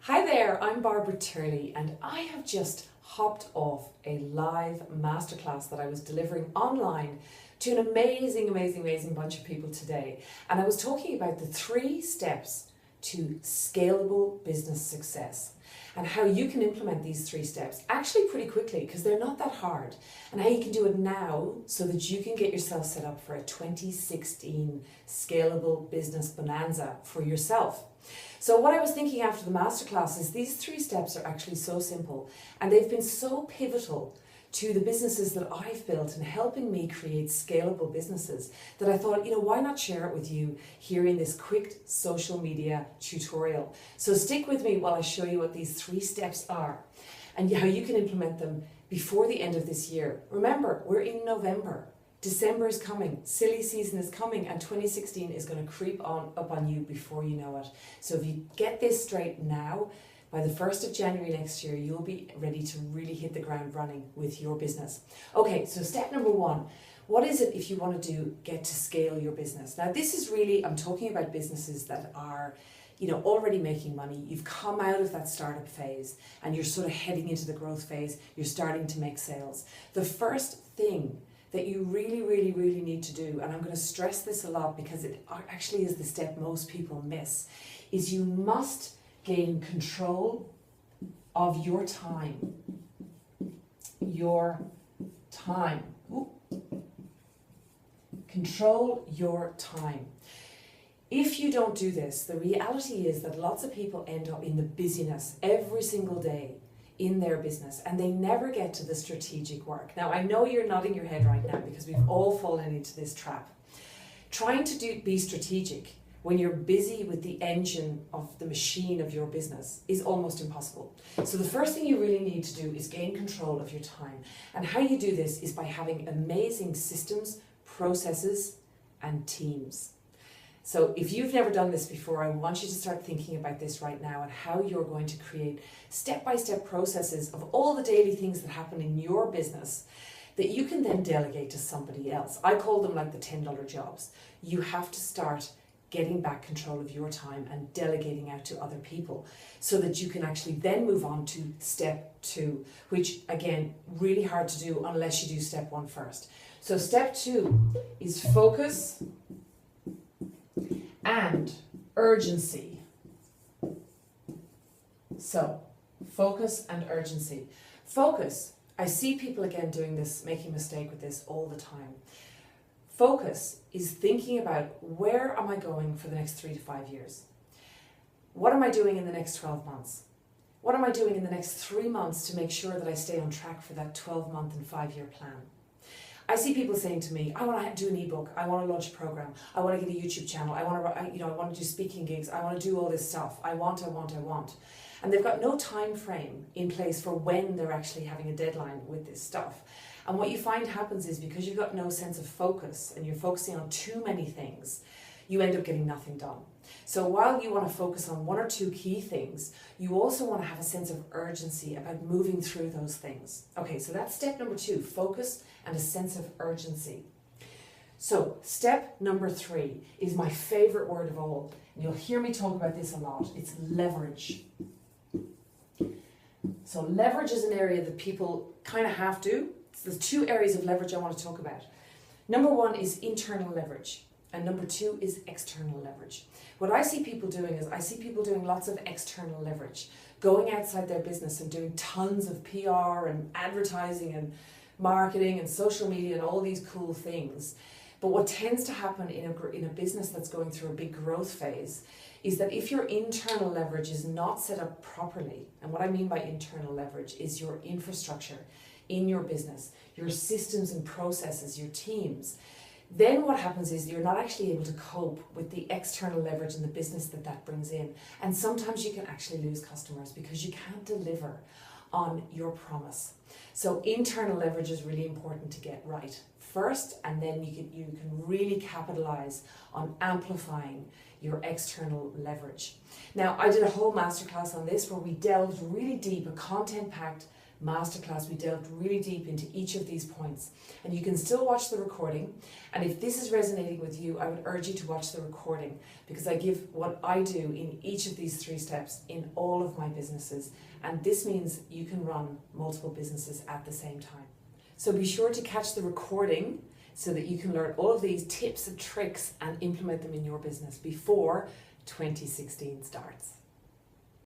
Hi there, I'm Barbara Turley and I have just hopped off a live masterclass that I was delivering online to an amazing bunch of people today. And I was talking about the 3 steps to scalable business success and how you can implement these 3 steps actually pretty quickly because they're not that hard, and how you can do it now so that you can get yourself set up for a 2016 scalable business bonanza for yourself. So what I was thinking after the masterclass is these 3 steps are actually so simple, and they've been so pivotal to the businesses that I've built and helping me create scalable businesses that I thought, why not share it with you here in this quick social media tutorial. So stick with me while I show you what these 3 steps are and how you can implement them before the end of this year. Remember, we're in November. December is coming, silly season is coming, and 2016 is going to creep up on you before you know it. So if you get this straight now, by the 1st of January next year, you'll be ready to really hit the ground running with your business. Okay, so step number 1, what is it if you want to get to scale your business? Now this is really, I'm talking about businesses that are already making money. You've come out of that startup phase and you're sort of heading into the growth phase. You're starting to make sales. The first thing that you really need to do, and I'm going to stress this a lot because it actually is the step most people miss, is you must gain control of your time. Your time. Ooh. Control your time. If you don't do this, the reality is that lots of people end up in the busyness every single day in their business and they never get to the strategic work. Now I know you're nodding your head right now because we've all fallen into this trap. Trying to be strategic when you're busy with the engine of the machine of your business is almost impossible. So the first thing you really need to do is gain control of your time. And how you do this is by having amazing systems, processes, and teams. So if you've never done this before, I want you to start thinking about this right now and how you're going to create step-by-step processes of all the daily things that happen in your business that you can then delegate to somebody else. I call them like the $10 jobs. You have to start getting back control of your time and delegating out to other people so that you can actually then move on to step 2, which again, really hard to do unless you do step 1 first. So step 2 is focus and urgency. So focus and urgency. Focus, I see people again doing this, making a mistake with this all the time. Focus is thinking about where am I going for the next 3 to 5 years? What am I doing in the next 12 months? What am I doing in the next 3 months to make sure that I stay on track for that 12-month and 5-year plan? I see people saying to me, I want to do an ebook, I want to launch a program, I want to get a YouTube channel, I want to do speaking gigs, I want to do all this stuff, I want. And they've got no time frame in place for when they're actually having a deadline with this stuff. And what you find happens is because you've got no sense of focus and you're focusing on too many things, you end up getting nothing done. So while you want to focus on 1 or 2 key things, you also want to have a sense of urgency about moving through those things. Okay, so that's step number 2, focus and a sense of urgency. So step number 3 is my favorite word of all. And you'll hear me talk about this a lot. It's leverage. So leverage is an area that people kind of have to. So there's 2 areas of leverage I want to talk about. Number 1 is internal leverage. And number 2 is external leverage. What I see people doing is I see people doing lots of external leverage, going outside their business and doing tons of PR and advertising and marketing and social media and all these cool things. But what tends to happen in a business that's going through a big growth phase is that if your internal leverage is not set up properly, and what I mean by internal leverage is your infrastructure in your business, your systems and processes, your teams, then what happens is you're not actually able to cope with the external leverage in the business that brings in. And sometimes you can actually lose customers because you can't deliver on your promise. So internal leverage is really important to get right first, and then you can really capitalize on amplifying your external leverage. Now, I did a whole masterclass on this where we delved really deep, a content-packed masterclass, we delved really deep into each of these points. And you can still watch the recording. And if this is resonating with you, I would urge you to watch the recording, because I give what I do in each of these 3 steps in all of my businesses. And this means you can run multiple businesses at the same time. So be sure to catch the recording so that you can learn all of these tips and tricks and implement them in your business before 2016 starts.